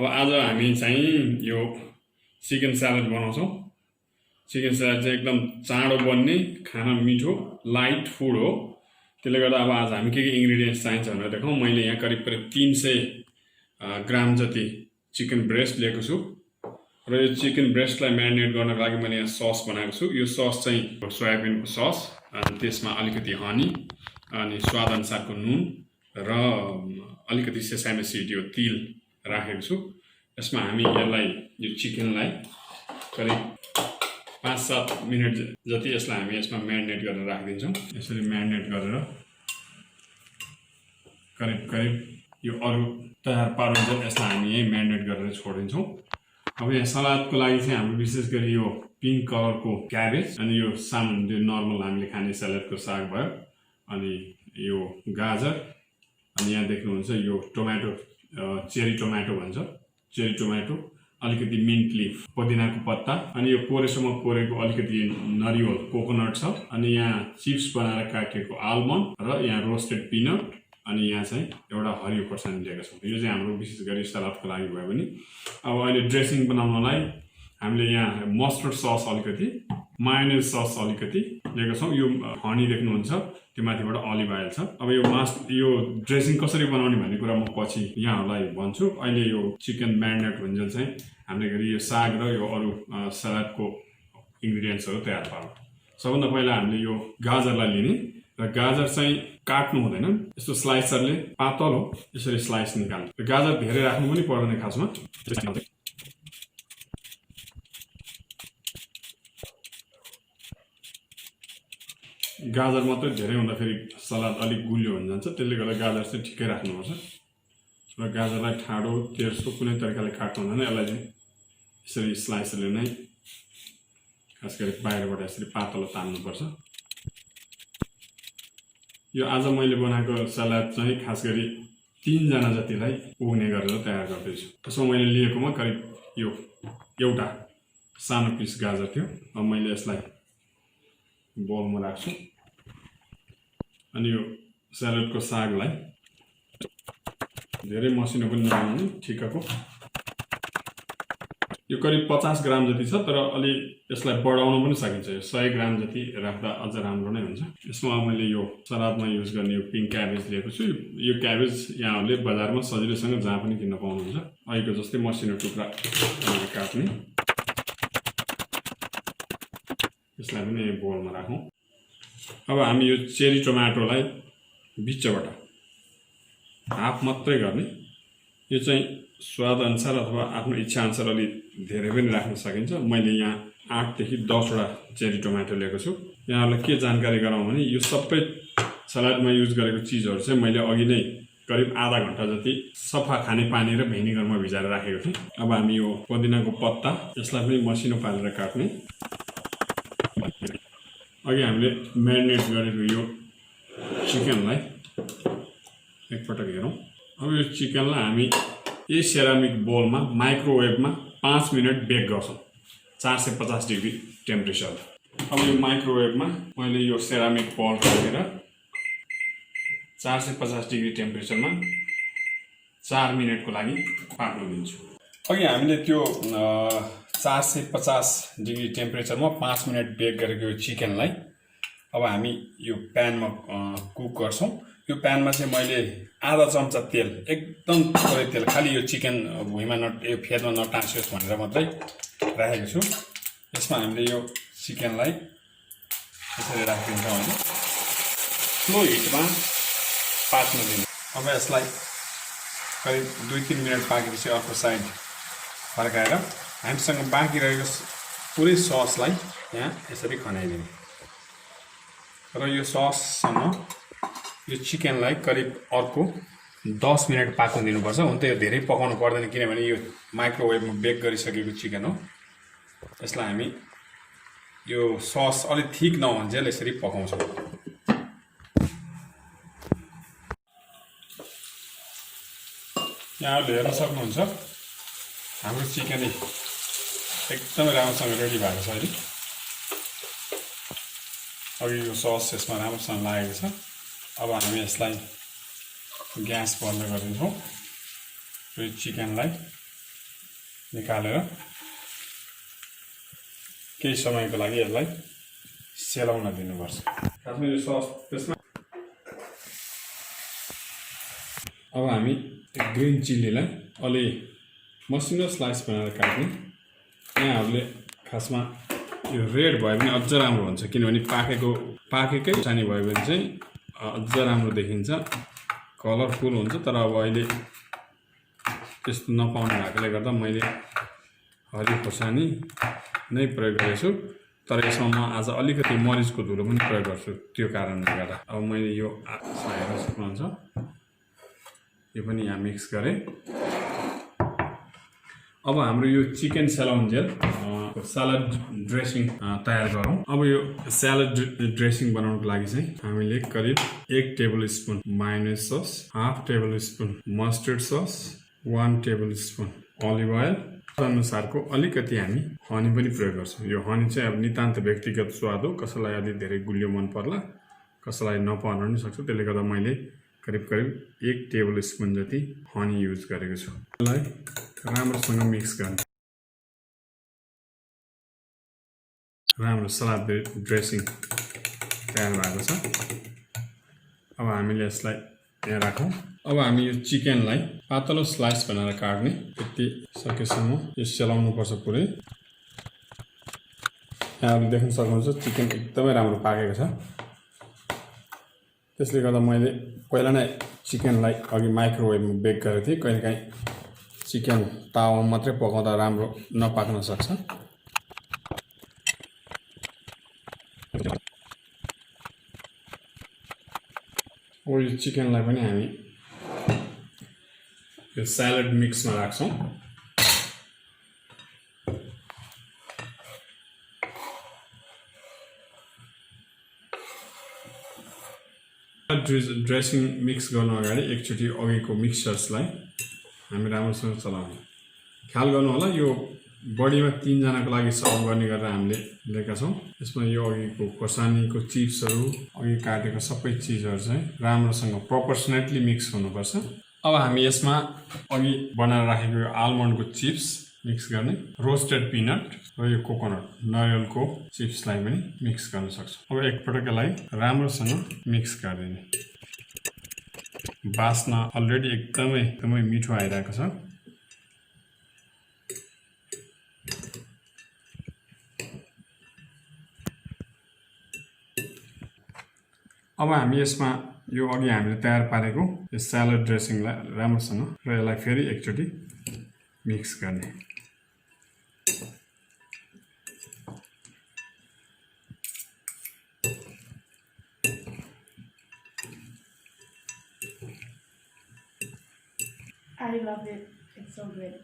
अब आज हामी चाहिँ यो चिकन स्यालेड बनाउँछौँ। चिकन स्यालेड चाहिँ एकदम चाँडो बन्ने, खाना मिठो, लाइट फुड हो। त्यसले गर्दा अब आज हामी के इन्ग्रिडियन्ट्स चाहिन्छ भनेर देखौँ। मैले यहाँ करिब 300 ग्राम जति चिकन ब्रेस्ट लिएको छु र यो चिकन ब्रेस्टलाई म्यारिनेट गर्नको लागि मैले यहाँ सस बनाएको छु। यो सस चाहिँ सोयाबिनको सस, अनि त्यसमा अलिकति हनी, अनि स्वादअनुसारको नुन र अलिकति सेसामे सीड, यो तिल राखेको छु। यसमा हामी यसलाई, यो चिकनलाई करिब 5-7 मिनट जति यसलाई हामी यसमा म्यारिनेट गरेर राखिदिन्छौँ। यसरी म्यारिनेट गरेर करिब यो अरू तयार पारुन्जेल यसलाई हामी यही म्यारिनेट गरेर छोडिदिन्छौँ। अब यहाँ सलादको लागि चाहिँ हाम्रो विशेष गरी यो पिङ्क कलरको क्याबेज, अनि यो सामान्य जो नर्मल हामीले खाने सलादको साग भयो, अनि यो गाजर, अनि यहाँ देख्नुहुन्छ यो टोमेटो, चेरी टोमेटो भन्छ, चेरी टोमेटो, अलिकति मिन्ट लिफ, पुदिनाको पत्ता, अनि यो कोरेसम्म कोरेको अलिकति नरिवल कोकोनट छ, अनि यहाँ चिप्स बनाएर काटेको आलमन्ड र यहाँ रोस्टेड पिनट, अनि यहाँ चाहिँ एउटा हरियो खोर्सानी लिएका छौँ। यो चाहिँ हाम्रो विशेष गरी सलादको लागि भयो भने। अब अहिले ड्रेसिङ बनाउनलाई हामीले यहाँ मस्टर्ड सस अलिकति, मायोनेज सस अलिकति लिएको छौँ। यो हनी देख्नुहुन्छ, त्यो माथिबाट अलिभ आयल छ। अब यो ड्रेसिङ कसरी बनाउने भन्ने कुरा म पछि यहाँहरूलाई भन्छु। अहिले यो चिकन म्यारिनेट हुन्जेल चाहिँ हामीले गरी यो साग र यो अरू सलादको इन्ग्रिडियन्ट्सहरू तयार पारौँ। सबभन्दा पहिला हामीले यो गाजरलाई लिने र गाजर चाहिँ काट्नु हुँदैन, यस्तो स्लाइसरले पातलो यसरी स्लाइस निकाल्नु। गाजर धेरै राख्नु पनि पर्दैन खासमा। गाजर मात्रै धेरै हुँदाखेरि सलाद अलिक गुलियो हुन जान्छ, त्यसले गर्दा गाजर चाहिँ ठिकै राख्नुपर्छ। र गाजरलाई ठाडो तेर्सो कुनै तरिकाले काट्नु हुँदैन, यसलाई चाहिँ यसरी स्लाइसरले नै खास गरी बाहिरबाट यसरी पातलो तान्नुपर्छ। यो आज मैले बनाएको सलाद चाहिँ खास गरी 3 जना जतिलाई पुग्ने गरेर तयार गर्दैछु। त्यसमा मैले लिएकोमा करिब यो एउटा सानो पिस गाजर थियो। अब मैले यसलाई बोलमा राख्छु, अनि यो सलादको सागलाई धेरै मसिनो पनि नबनाउने, ठिक्कको। यो करिब 50 ग्राम जति छ, तर अलि यसलाई बढाउन पनि सकिन्छ। यो 100 ग्राम जति राख्दा अझ राम्रो नै हुन्छ। यसमा मैले यो सलादमा युज गर्ने यो पिङ्क क्याबेज लिएको छु। यो क्याबेज यहाँहरूले बजारमा सजिलैसँग जहाँ पनि किन्न पाउनुहुन्छ। अहिलेको जस्तै मसिनो टुक्रा काट्ने। यसलाई पनि बोलमा राखौँ। अब हामी यो चेरी टोमेटोलाई बिचबाट हाफ मात्रै गर्ने। यो चाहिँ स्वाद अनुसार अथवा आफ्नो इच्छा अनुसार अलि धेरै पनि राख्न सकिन्छ। मैले यहाँ 8 देखि 10 वटा चेरी टोमेटो लिएको छु। यहाँहरूलाई के जानकारी गराउँ भने यो सबै सलादमा युज गरेको चिजहरू चाहिँ मैले अघि नै करिब आधा घन्टा जति सफा खाने पानी र भिनेगरमा भिजाएर राखेको थिएँ। अब हामी यो पुदिनाको पत्ता, यसलाई पनि मसिनो पारेर काट्ने। अघि हामीले म्यारिनेट गरेको यो चिकनलाई एकपटक हेरौँ। अब यो चिकनलाई हामी यही सेरामिक बोलमा माइक्रोवेभमा 5 मिनट बेक गर्छौँ, 450 डिग्री टेम्परेचर। अब यो माइक्रोवेभमा मैले यो सेरामिक बोल राखेर 450 डिग्री टेम्परेचरमा 4 मिनटको लागि पाक्न दिन्छु। अघि हामीले त्यो 450 डिग्री टेम्परेचरमा 5 मिनट बेक गरेको यो चिकनलाई अब हामी यो प्यानमा कुक गर्छौँ। यो प्यानमा चाहिँ मैले आधा चम्चा तेल, एकदम थोरै तेल, खालि यो चिकन भुइँमा यो फेदमा नटाँसियोस् भनेर मात्रै राखेको छु। यसमा हामीले यो चिकनलाई यसरी राखिदिन्छौँ होइन, स्लो हिटमा पाक्न दिनु। अब यसलाई करिब 2-3 मिनट पाकेपछि अर्को साइड फर्काएर हामीसँग बाँकी रहेको पुरै ससलाई यहाँ यसरी खनाइदिनु। र यो सससँग यो चिकनलाई करिब अर्को 10 मिनट पाक्न दिनुपर्छ। हुन त यो धेरै पकाउनु पर्दैन, किनभने यो माइक्रोवेभमा बेक गरिसकेको चिकन हो। यसलाई हामी यो सस अलिक थिक नहुन्जेल यसरी पकाउँछौँ। यहाँहरूले हेर्न सक्नुहुन्छ हाम्रो चिकन एकदमै राम्रोसँग रेडी भएको छ अहिले। अघि यो सस यसमा राम्रोसँग लागेको छ। अब हामी यसलाई ग्यास बन्द गरिदिन्छौँ र चिकनलाई निकालेर केही समयको लागि यसलाई सेलाउन दिनुपर्छ। खासमा यो सस त्यसमा अब हामी ग्रिन चिल्लीलाई अलि मसिनो स्लाइस बनाएर काट्ने। यहाँहरूले खासमा यो रेड भयो भने अझ राम्रो हुन्छ, किनभने पाकेकै सानी भयो भने चाहिँ अझ राम्रो देखिन्छ, कलरफुल हुन्छ। तर अब अहिले त्यस्तो नपाउने भएकोले गर्दा मैले हरियो खोर्सानी नै प्रयोग गरेको छु। तर यसमा म आज अलिकति मरिचको धुलो पनि प्रयोग गर्छु, त्यो कारणले गर्दा। अब मैले यो हेर्न सक्नुहुन्छ, यो पनि यहाँ मिक्स गरेँ। अब हाम्रो यो चिकन सेलाउन्जेल सलाद ड्रेसिङ तयार गरौँ। अब यो सलाद ड्रेसिङ बनाउनको लागि चाहिँ हामीले करिब 1 tablespoon mayonnaise sauce, half tablespoon mustard sauce, 1 tablespoon olive oil, अनुसारको अलिकति हामी हनी पनि प्रयोग गर्छौँ। यो हनी चाहिँ अब नितान्त व्यक्तिगत स्वाद हो, कसैलाई अलि धेरै गुलियो मन पर्ला, कसैलाई नपर्न पनि सक्छ। त्यसले गर्दा मैले करिब 1 टेबल स्पुन जति हनी युज गरेको छु। यसलाई राम्रोसँग मिक्स गर्ने। राम्रो सलाद ड्रेसिङ तयार भएको छ। अब हामीले यसलाई यहाँ राखौँ। अब हामी यो चिकनलाई पातलो स्लाइस बनाएर काट्ने। यति सकेसम्म यो सेलाउनुपर्छ पुरै। यहाँले देख्न सक्नुहुन्छ चिकन एकदमै राम्रो पाकेको छ। त्यसले गर्दा मैले पहिला नै चिकनलाई अघि माइक्रोवेभमा बेक गरेको थिएँ। कहिलेकाहीँ चिकन तावामा मात्रै पकाउँदा राम्रो नपाक्न सक्छ। अब यो चिकनलाई पनि हामी यो सलाद मिक्समा राख्छौँ। ड्रेसिङ मिक्स गर्नु अगाडि एकचोटि अघिको मिक्सचर्सलाई हामी राम्रोसँग चलाउने। ख्याल गर्नु होला, यो बडीमा 3 जनाको लागि सर्भ गर्ने गरेर हामीले लिएका छौँ। यसमा यो अघिको खोर्सानीको चिप्सहरू, अघि काटेको सबै चिजहरू चाहिँ राम्रोसँग प्रोपोर्सनेटली मिक्स हुनुपर्छ। अब हामी यसमा अघि बनाएर राखेको यो आलमन्डको चिप्स मिक्स गर्ने, रोस्टेड पिनट र यो कोकोनट नरिवलको चिप्सलाई पनि मिक्स गर्न सक्छौँ। अब एकपटक यसलाई राम्रोसँग मिक्स गरिदिने। बास्ना अलरेडी एकदमै मिठो आइरहेको छ। अब हामी यसमा यो अघि हामीले तयार पारेको यो सलाद ड्रेसिङलाई राम्रोसँग र यसलाई फेरि एकचोटि मिक्स गर्ने। I love it. It's so good.